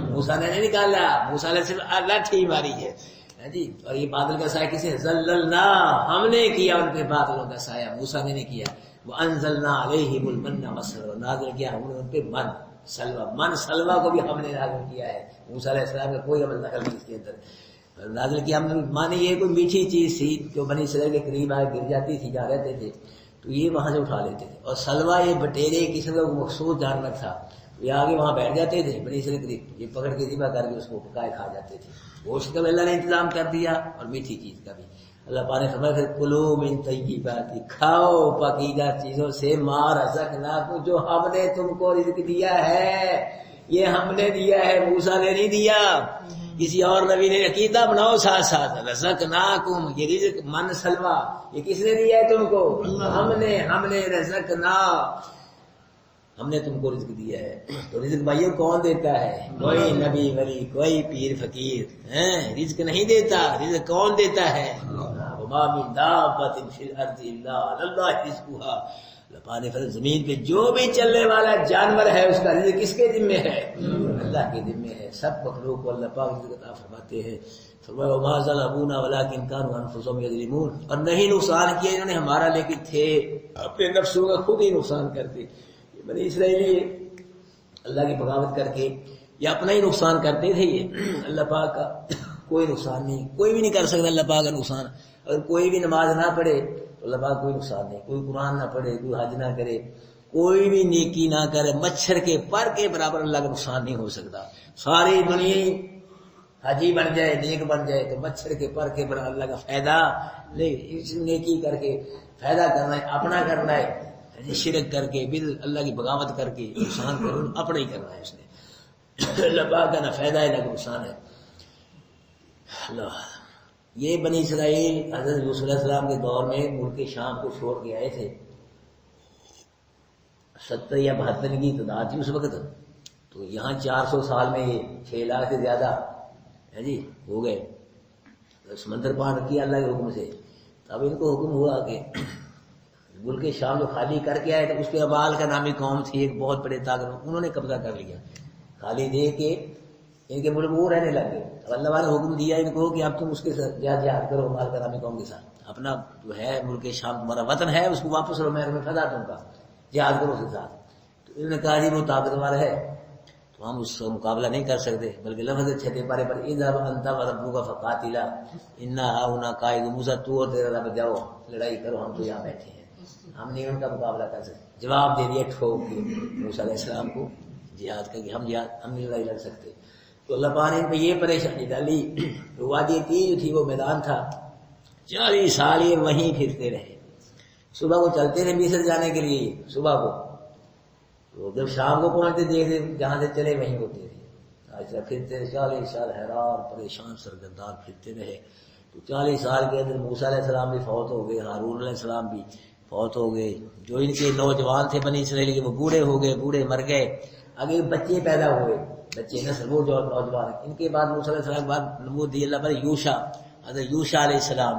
موسیٰ نے نہیں نکالا، موسیٰ نے صرف لاٹھی ماری ہے جی۔ اور یہ بادل کا سایہ کسے؟ ذللنا، ہم نے کیا ان پہ بادلوں کا سایہ، موسیٰ نے نہیں کیا۔ وانزلنا علیہم المن والسلوى، نازل کیا ہم نے ان پہ من سلوہ، من سلوہ کو بھی ہم نے نازل کیا ہے۔ موسیٰ علیہ السلام کا کوئی عمل دخل نہیں اس کے اندر، نازل کیا ہم نے۔ مانے یہ کوئی میٹھی چیز تھی جو بنی اسرائیل کے قریب آئے گر جاتی تھی، جا رہتے تھے تو یہ وہاں سے اٹھا لیتے تھے۔ اور سلوہ یہ بٹیرے قسم کا مخصوص جانور تھا، یہ آگے وہاں بیٹھ جاتے تھے بنی اسرائیل قریب، یہ پکڑ کے ذبح کر کے اس کو پکائے کھا جاتے تھے۔ گوشت کا بھی اللہ نے انتظام کر دیا اور میٹھی چیز کا بھی۔ اللہ پاک نے فرمایا پھر کلو من طیبات، کھاؤ پاکیزہ چیزوں سے، ما رزقناکم، جو ہم نے تم کو رزق دیا ہے، یہ ہم نے دیا ہے، موسیٰ نے نہیں دیا، کسی اور نبی نے۔ عقیدہ بناؤ ساتھ ساتھ، رزقناکم، یہ رزق من سلوہ یہ کس نے دیا ہے تم کو؟ ہم نے رزقنا، ہم نے تم کو رزق دیا ہے۔ تو رزق بھائیو کون دیتا ہے؟ کوئی نبی ولی، کوئی پیر فقیر رزق نہیں دیتا، رزق کون دیتا ہے؟ وما من دابۃ فی الارض الا علی اللہ رزقها، اللہ پاک نے فرمایا زمین پہ جو بھی چلنے والا جانور ہے اس کا رزق کس کے ذمہ ہے؟ اللہ کے ذمہ ہے۔ سب مخلوق کو اللہ پاک رزق عطا فرماتے ہیں۔ فرمایا وما ظلمونا ولکن كانوا انفسهم یظلمون، اور نہیں نقصان کیا انہوں نے ہمارا، لیکن تھے اپنے نفسوں کا خود ہی نقصان کرتے۔ بنی اسرائیلی اللہ کی بغاوت کر کے یا اپنا ہی نقصان کرتے تھے، یہ اللہ پاک کا کوئی نقصان نہیں، کوئی بھی نہیں کر سکتا اللہ پاک کا نقصان۔ اگر کوئی بھی نماز نہ پڑھے تو اللہ پاک کوئی نقصان نہیں، کوئی قرآن نہ پڑھے، کوئی حج نہ کرے، کوئی بھی نیکی نہ کرے، مچھر کے پر کے برابر اللہ کا نقصان نہیں ہو سکتا۔ ساری دنیا حجی بن جائے، نیک بن جائے، تو مچھر کے پر کے برابر اللہ کا فائدہ نہیں۔ اس نیکی کر کے فائدہ کرنا ہے، اپنا کرنا ہے، شرک کر کے بل اللہ کی بغاوت کر کے نقصان کرو اپنا ہی کرنا ہے اس نے۔ اللہ پاک کا نہ فائدہ ہے نہ نقصان ہے۔ اللہ یہ بنی اسرائیل حضرت یوسف علیہ السلام کے دور میں ملک شام کو چھوڑ کے آئے تھے، 70 یا 72 کی تعداد تھی اس وقت، تو یہاں 400 سال میں یہ 6 لاکھ سے زیادہ ہے جی ہو گئے۔ سمندر پار کیا اللہ کے حکم سے، تب ان کو حکم ہوا کہ ملک شام جو خالی کر کے آئے تھے اس پہ ابال کا نامی قوم تھی، ایک بہت بڑے طاقت، انہوں نے قبضہ کر لیا، خالی دے کے ان کے ملک وہ رہنے لگے۔ اب اللہ نے حکم دیا ان کو کہ اب تم اس کے ساتھ جہاد کرو، ابال کا نامی قوم کے ساتھ، اپنا جو ہے ملک شام تمہارا وطن ہے اس کو واپس لو، میں تمہیں فدا دوں گا، جہاد کرو اس کے ساتھ۔ تو انہوں نے کہا جی وہ طاقتور ہے تو ہم اس کا مقابلہ نہیں کر سکتے، بلکہ لفظ چھٹے پارے پر اذهب انت وربك فقاتلا انا هاهنا قاعدون، موسیٰ تو اور تیرا رب جاؤ لڑائی کرو، ہم تو یہاں بیٹھے ہیں، ہم نہیں ان کا مقابلہ کر سکتے۔ جواب دے دیا ٹھوک کے موسیٰ علیہ السلام کو جہاد کا، کہ ہم نہیں لڑائی لڑ سکتے۔ تو اللہ پاک نے ان پہ یہ پریشانی ڈالی، وادی تیز جو تھی وہ میدان تھا، 40 سال یہ وہیں پھرتے رہے، صبح کو چلتے رہے مصر جانے کے لیے، صبح کو تو جب شام کو پہنچتے دیکھتے جہاں سے چلے وہیں ہوتے رہے، ایسا پھرتے 40 سال حیران پریشان سرگردان پھرتے رہے۔ تو 40 سال کے اندر موسیٰ علیہ السلام بھی فوت ہو گئے، ہارون علیہ السلام بھی فوت ہو گئے، جو ان کے نوجوان تھے بنی اسرائیل کے وہ بوڑھے ہو گئے، بوڑھے مر گئے، آگے بچے پیدا ہوئے، بچے نسل وہ جو نوجوان، ان کے بعد موسیٰ علیہ السلام کے بعد نبوت دی اللہ پر یوشع، حضرت یوشع علیہ السلام،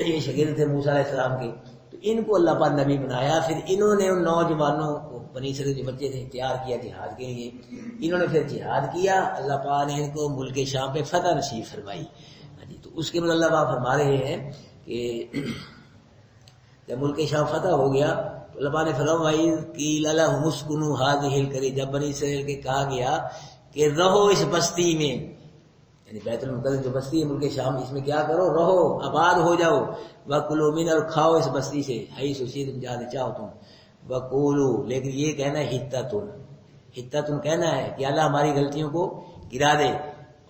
یہ شاگرد تھے موسیٰ علیہ السلام کے، تو ان کو اللہ پاک نبی بنایا۔ پھر انہوں نے ان نوجوانوں کو بنی اسرائیل جو بچے تھے تیار کیا جہاد کے لیے، انہوں نے پھر جہاد کیا، اللہ پاک نے ان کو ملک شام پہ فتح نصیب فرمائی۔ تو اس کے بعد اللہ پاک فرما رہے ہیں کہ جب ملک شام فتح ہو گیا تو اللہ پاک نے فرمایا قیل لهم اسکنوا هذه القرية، جب بنی اسرائیل کے کہا گیا کہ رہو اس بستی میں، یعنی بیت المقدس جو بستی ہے ملک شام، اس میں کیا کرو، رہو، آباد ہو جاؤ، وَكُلُوا مِنْهُ، اور کھاؤ اس بستی سے، حیث شئتم، جہاں چاہو تم، وَقُولُوا، لیکن یہ کہنا ہے حِطَّةٌ کہنا ہے کہ اللہ ہماری غلطیوں کو گرا دے،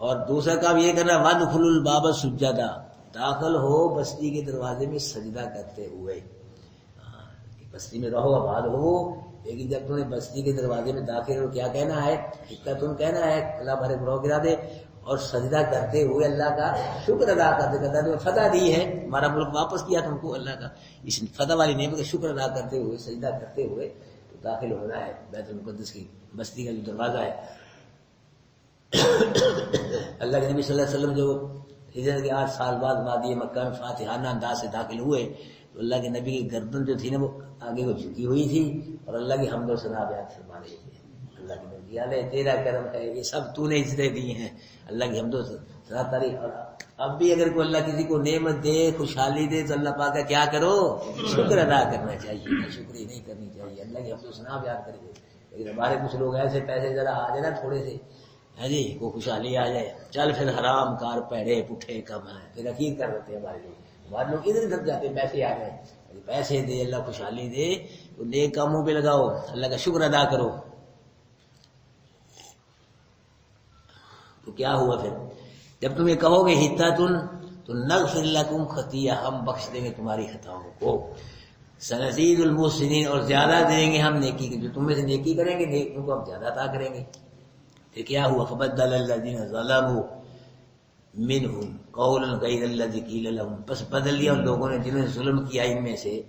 اور دوسرا کام یہ کرنا وَادْخُلُوا الْبَابَ سُجَّدًا، داخل ہو بستی کے دروازے میں سجدہ کرتے ہوئے، بستی میں رہو آباد ہو، لیکن جب تمہیں بستی کے دروازے میں داخل ہو کیا کہنا ہے، حِطَّةٌ کہنا ہے اللہ ہمارے گناہ گرا دے، اور سجدہ کرتے ہوئے اللہ کا شکر ادا کرتے کرتے تمہیں فتح دی ہے، ہمارا ملک واپس کیا تم کو، اللہ کا اس فتح والی نعمت کا شکر ادا کرتے ہوئے سجدہ کرتے ہوئے تو داخل ہونا ہے بیت المقدس کی بستی کا جو دروازہ ہے۔ اللہ کے نبی صلی اللہ علیہ وسلم جو ہجرت کے 8 سال بعد وادی مکہ میں فاتحانہ انداز سے داخل ہوئے تو اللہ کے نبی کی گردن جو تھی نا وہ آگے کو جھکی ہوئی تھی اور اللہ کی حمد و ثنا بیان فرما رہے تھے. اللہ کے نبی علیہ تیرا کرم ہے، یہ سب تو نے عزتیں دی ہیں، اللہ کی حمد و ثنا تعریف. اور اب بھی اگر کوئی اللہ کسی کو نعمت دے، خوشحالی دے، تو اللہ پاک کا کیا کرو؟ شکر ادا کرنا چاہیے، شکریہ نہیں کرنی چاہیے، اللہ کی حمد و ثنا بیان کرے. لیکن ہمارے کچھ لوگ ایسے پیسے ذرا آ جائے نا تھوڑے سے، ہے جی، کو خوشحالی آ جائے، چل پھر حرام کار پیڑے پٹھے کم ہیں، پھر عقید کر دیتے ہیں ہمارے لوگ. ہمارے لوگ ادھر ادھر جاتے ہیں، پیسے آ گئے، پیسے دے، اللہ خوشحالی دے تو نیک کاموں پہ لگاؤ، اللہ کا شکر ادا کرو. تو کیا ہوا پھر جب تم یہ کہو گے حتتن تو نغفر لکم خطیہ، ہم بخش دیں گے تمہاری خطاؤں کو، سنزید المحسنین، اور زیادہ دیں گے ہم نیکی کی، جو تم میں سے نیکی کریں گے نیکیوں کو ہم زیادہ عطا کریں گے. پھر کیا ہوا؟ فبدل الذین ظلموا منہم قولا غیر الذی قیل لہم، پس بدل لیا ان لوگوں نے جنہوں نے ظلم کیا ان میں سے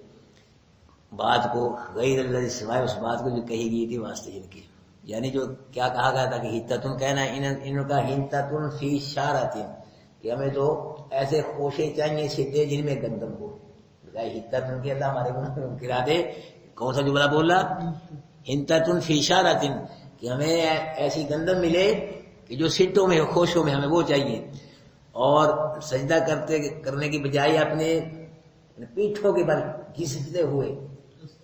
بات کو، غیر الذی، سوائے اس بات کو جو کہی گئی تھی واسطے ان کے. یعنی جو کیا کہا گیا تھا کہ حتتن کہنا، انہوں کا حتتن فی شارتن، کہ ہمیں تو ایسے خوشے چاہیے سدے جن میں گندم ہو. حتتن کے اللہ ہمارے کو گرا دے. کون سا جملہ بولا؟ حتتن فی شارتن، کہ ہمیں ایسی گندم ملے کہ جو سٹوں میں خوشوں میں، ہمیں وہ چاہیے. اور سجدہ کرنے کی بجائے اپنے پیٹھوں کے بل گھستے ہوئے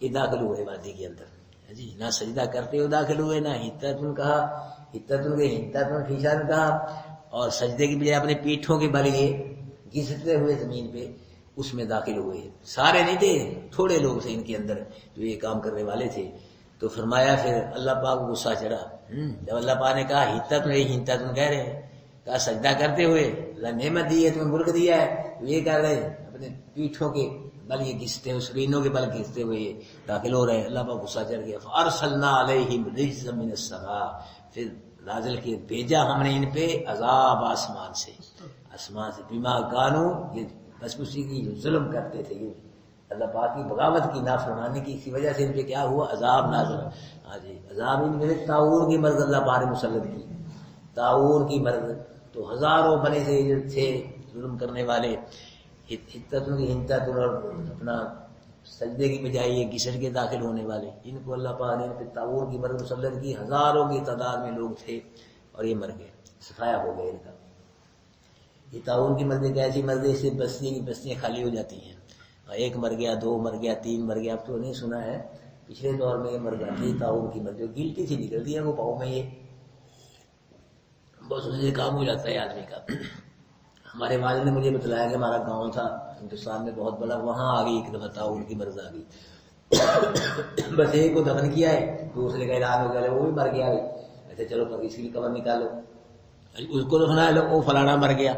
یہ داخل ہوئے وادی کے اندر جی، نہ سجدہ کرتے ہوئے داخل ہوئے، نہ حتتن کہا، حتتن کے حتتن فی شارتن کہا، اور سجدے کی بجائے اپنے پیٹھوں کے بل یہ گھستے ہوئے زمین پہ اس میں داخل ہوئے. سارے نہیں تھے، تھوڑے لوگ تھے ان کے اندر جو یہ کام کرنے والے تھے. تو فرمایا پھر اللہ پاک کو غصہ چڑھا. جب اللہ پاک نے کہا حتتن، یہ حتتن کہہ رہے ہیں، کہا سجدہ کرتے ہوئے، اللہ نعمت دی ہے، تمہیں ملک دیا ہے، تو یہ کر رہے ہیں اپنے پیٹھوں کے بل یہ گھستے ہوئے، سرینوں کے بل گھستے ہوئے یہ داخل ہو رہے ہیں. اللہ پاک غصہ چڑھ گیا. فارسلنا علیہم رجزا من السماء، پھر نازل کیے، بھیجا ہم نے ان پہ عذاب آسمان سے، بما کانوا، یہ بس اسی کی جو ظلم کرتے تھے، یہ اللہ پاک کی بغاوت کی، نافرمانی کی، اسی وجہ سے ان پہ کیا ہوا؟ عذاب نازل. ہاں جی، عذاب ان میں طاعون کی مرض اللہ پاک نے مسلط کی، طاعون کی مرض. تو ہزاروں بنے سے تھے ظلم کرنے والے، حتتن کی حتتن، اور اپنا سجدے کی بجائے یہ گھسٹ کے داخل ہونے والے، ان کو اللہ پاک نے طاعون کی مرض مسلط کی. ہزاروں کی تعداد میں لوگ تھے اور یہ مر گئے، صفایا ہو گئے ان کا. یہ طاعون کی مرض ایک ایسی مرض ہے، اس سے بستیاں کی بستیاں خالی ہو جاتی ہیں. ایک مر گیا، دو مر گیا، تین مر گیا. اب تو نہیں سنا ہے، پچھلے دور میں یہ مر جاتی طاعون کی مرض، جو گلٹی تھی نکلتی ہے وہ پاؤں میں، یہ بس اسے کام ہو جاتا ہے آدمی کا. ہمارے والد نے مجھے بتلایا کہ ہمارا گاؤں تھا ہندوستان میں بہت بڑا، وہاں آ گئی ایک دفعہ طاعون کی مرض آ گئی. بس ایک کو دفن کیا ہے، دوسرے کا اعلان ہو گیا وہ بھی مر گیا. ایسے چلو پر اس کی قبر نکالو، اس کو دفنا لو، وہ فلانا مر گیا.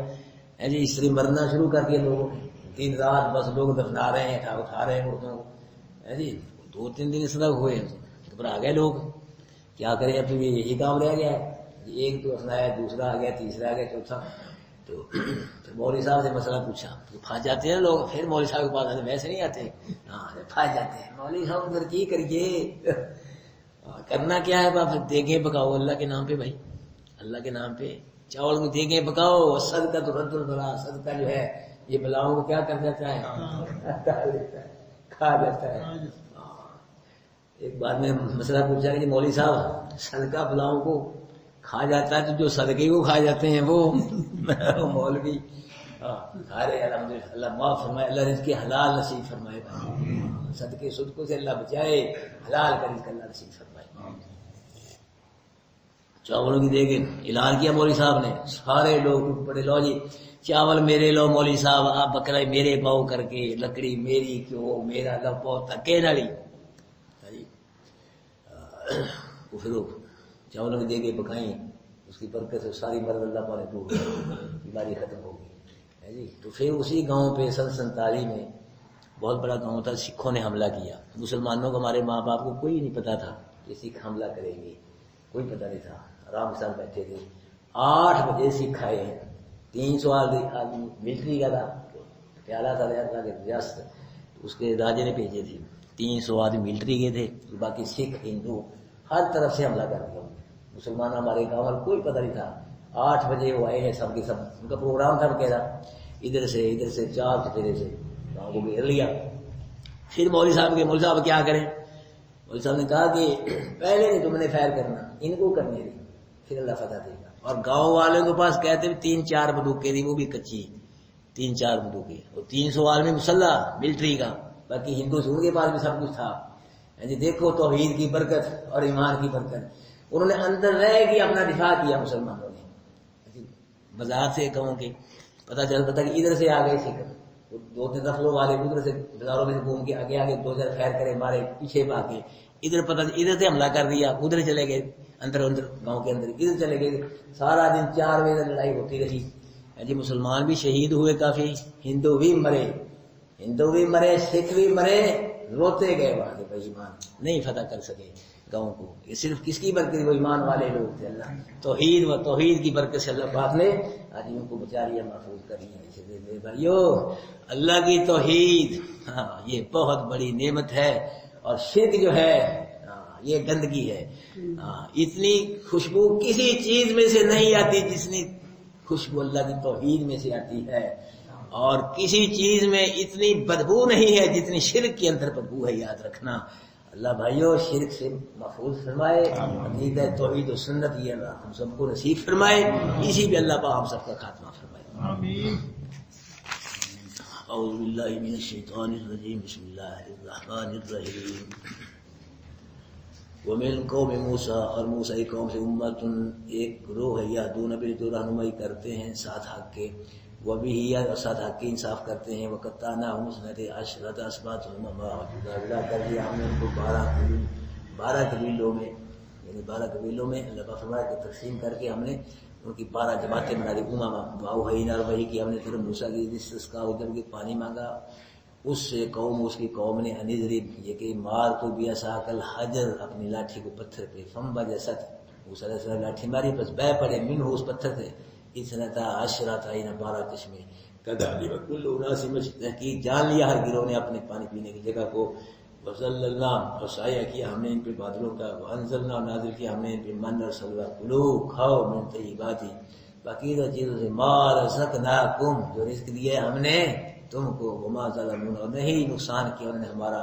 جی اس طرح مرنا شروع کر دیا لوگوں نے، دن رات بس لوگ دفنا رہے ہیں، اٹھا رہے ہیں مردوں کو. جی 2-3 دن اس طرح ہوئے، گھبرا گئے لوگ، کیا کریں اب تو یہی کام رہ گیا ہے. ایک تو دفنایا، دوسرا آ گیا، تیسرا آ گیا، چوتھا. تو پھر مولوی صاحب سے مسئلہ پوچھا، پھنس جاتے ہیں لوگ، پھر مولوی صاحب کے پاس آتے، ویسے نہیں آتے، ہاں پھنس جاتے ہیں. مولوی صاحب ادھر کی کریے، کرنا کیا ہے باپ؟ دیگیں پکاؤ اللہ کے نام پہ، بھائی اللہ کے نام پہ چاول کو دیگیں پکاؤ. صدقہ تو رد البلا، صدقہ جو ہے یہ بلاؤں کو کیا کر دیتا ہے؟ کھا دیتا ہے. ایک بار میں مسئلہ پوچھا کہ مولوی صاحب صدقہ بلاؤں کو کھا جاتا ہے، تو جو صدقے کو کھا جاتے ہیں وہ مولوی سارے الحمدللہ. اللہ معاف فرمائے، اللہ رزق حلال نصیب فرمائے، صدقے صدقوں سے اللہ بچائے، حلال کا رزق اللہ نصیب فرمائے. چاولوں کی دیگیں اعلان کیا مولوی صاحب نے، سارے لوگ بڑے، لو جی چاول میرے لو مولوی صاحب، آپ بکرا میرے پاؤ کر کے، لکڑی میری کیوں، میرا لو پاؤ تھکے نالی. پھر چاولوں کی دیگیں پکائیں، اس کی برکت سے ساری مرض اللہ پاک نے دور کر، بیماری ختم ہو گئی. جی تو پھر اسی گاؤں پہ 47 میں بہت بڑا گاؤں تھا، سکھوں نے حملہ کیا. مسلمانوں کو، ہمارے ماں باپ کو کوئی نہیں پتا تھا کہ سکھ حملہ کریں گے، کوئی پتہ نہیں تھا. آرام کے ساتھ بیٹھے تھے. 8 بجے سکھ آئے ہیں، 300 آدمی ملٹری کا تھا، پیالہ تھا ریاست، اس کے راجے نے بھیجے تھے. 300 آدمی ملٹری کے تھے، باقی سکھ ہندو ہر طرف سے حملہ کر دیا. مسلمان ہمارے گاؤں میں کوئی پتہ نہیں تھا. 8 بجے وہ آئے ہیں، سب کے سب ان کا پروگرام تھا، کہہ رہا ادھر سے 4 چفیرے سے گاؤں کو گھیر لیا. پھر مولوی صاحب کیا کریں؟ مولوی صاحب نے کہا کہ پہلے نہیں تم نے خیر کرنا، ان کو کرنے دی، پھر اللہ فتح دے گا۔ اور گاؤں والوں کے پاس کہتے ہیں 3-4 بندوقیں تھی، وہ بھی کچی 3-4 بندوقیں، اور 300 عالمی مسلح ملٹری کا، باقی ہندوستان کے پاس بھی سب کچھ تھا۔ جی دیکھو توحید کی برکت اور ایمان کی برکت، انہوں نے اندر رہ کے اپنا دفاع کیا مسلمانوں نے۔ بازار سے کہوں کہ پتا چلتا تھا کہ ادھر سے آ گئے سکھ، 2-3 دفعوں والے ادھر سے بازاروں میں سے گھوم کے آگے 2000 خیر کرے مارے پیچھے پا کے، ادھر سے حملہ کر دیا، ادھر چلے گئے اندر گاؤں کے اندر، ادھر چلے گئے، سارا دن 4 بجے تک لڑائی ہوتی رہی۔ جی مسلمان بھی شہید ہوئے کافی، ہندو بھی مرے، سکھ بھی مرے، روتے گئے وہاں کے ایمان نہیں فتح کر سکے گاؤں کو۔ یہ صرف کس کی برکت؟ وہ ایمان والے لوگ تھے، اللہ توحید کی برکت سے اللہ پاک نے آج ان کو بچا لیا، محفوظ کر لیا۔ میرے بھائیو، اللہ کی توحید یہ بہت بڑی نعمت ہے، اور شرک جو ہے یہ گندگی ہے۔ اتنی خوشبو کسی چیز میں سے نہیں آتی جتنی خوشبو اللہ کی توحید میں سے آتی ہے، اور کسی چیز میں اتنی بدبو نہیں ہے جتنی شرک کے اندر بدبو ہے، یاد رکھنا۔ اللہ بھائیو شرک سے محفوظ فرمائے، عقیدہ توحید و سنت یہ اللہ ہم سب کو نصیب فرمائے، اسی بھی اللہ پاک ہم سب کا خاتمہ فرمائے۔ آمین۔ اعوذ باللہ من الشیطان الرجیم، بسم اللہ الرحمن الرحیم۔ ومن قوم موسیٰ، اور موسیٰ کی قوم سے امتن ایک گروہ ہے، یہدون بالحق، رہنمائی کرتے ہیں ساتھ حق کے، وبہ اور ساتھ حق کے انصاف کرتے ہیں، وقطعناہم اثنتی عشرۃ اسباط امما، جدا کر دیا ہم نے ان کو 12 قبیلوں میں، یعنی 12 قبیلوں میں اللہ کا فرمایا کہ تقسیم کر کے ہم نے ان کی 12 جماعتیں بنا دی۔ امما واوحینا، اور وحی کی ہم نے طرف موسیٰ کی استسقاء، جب کہ پانی مانگا اس سے اس کی قوم نے انضرب، یہ کہ مار تو بیا ساکل حجر، اپنی لاٹھی کو پتھر پہ، فم بجسد، موسیٰ علیہ السلام لاٹھی ماری بس بہ پڑے، منہ اس پتھر سے، اثنتا عشرۃ عینا، 12 چشمے، کذالک کل اناس تحقیق جان لیا ہر گروہ نے اپنے پانی پینے کی جگہ کو، وظللنا، اور سایہ کیا ہم نے ان پہ بادلوں کا، وانزلنا، نازل کیا ہم نے ان پہ من اور سلوہ، کلو کھاؤ من طیبات، باقیدہ چیزوں سے، ما رزقناکم، جو رزق دیا ہم نے تم کو، وما ظلمون، اور نہیں نقصان کیا انہوں نے ہمارا،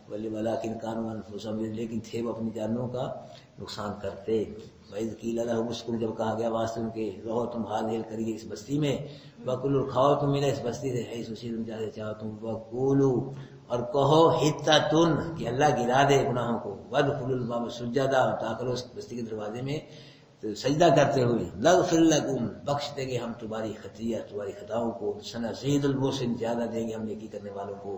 ولکن کانوا انفسہم، لیکن تھے وہ اپنی جانوں کا نقصان کرتے۔ وَإِذْ قِيلَ لَهُمُ اسْكُنُوا، جب کہا گیا واسطے ان کے رہو تم حال ہیل کریے اس بستی میں، وَكُلُوا، کھاؤ تم ملے اس بستی سے، حیث شئتم، جہاں چاہو تم، وَقُولُوا، اور کہو حِطَّةٌ، کہ اللہ گرا دے گناہوں کو، وَادْخُلُوا الْبَابَ سُجَّدًا، داخل اس بستی کے دروازے میں سجدہ کرتے ہوئے، نغفر لکم، بخش دیں گے ہم تمہاری خطیہ، تمہاری خطاؤں کو، سنزید المحسن، زیادہ دیں گے ہم نیکی کرنے والوں کو۔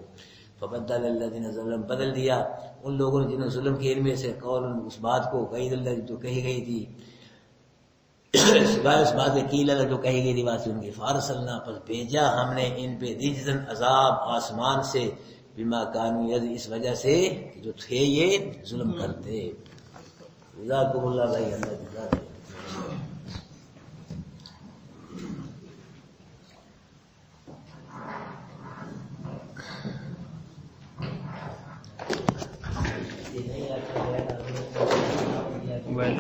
فبدل الذین ظلموا، بدل دیا ان لوگوں نے جنہوں نے ظلم کیا ان میں سے، قول اس بات کو، قید اللہ جو کہی گئی تھی، سوائے اس بات کے، قیل اللہ جو کہی گئی تھی واسطے ان کی، فارسلنا، پس بھیجا ہم نے ان پہ رجزن، عذاب آسمان سے، بما کانوا یظلمون، اس وجہ سے کہ جو تھے یہ ظلم کرتے۔ جزاکم اللہ بھائی، اللہ جزاک۔ well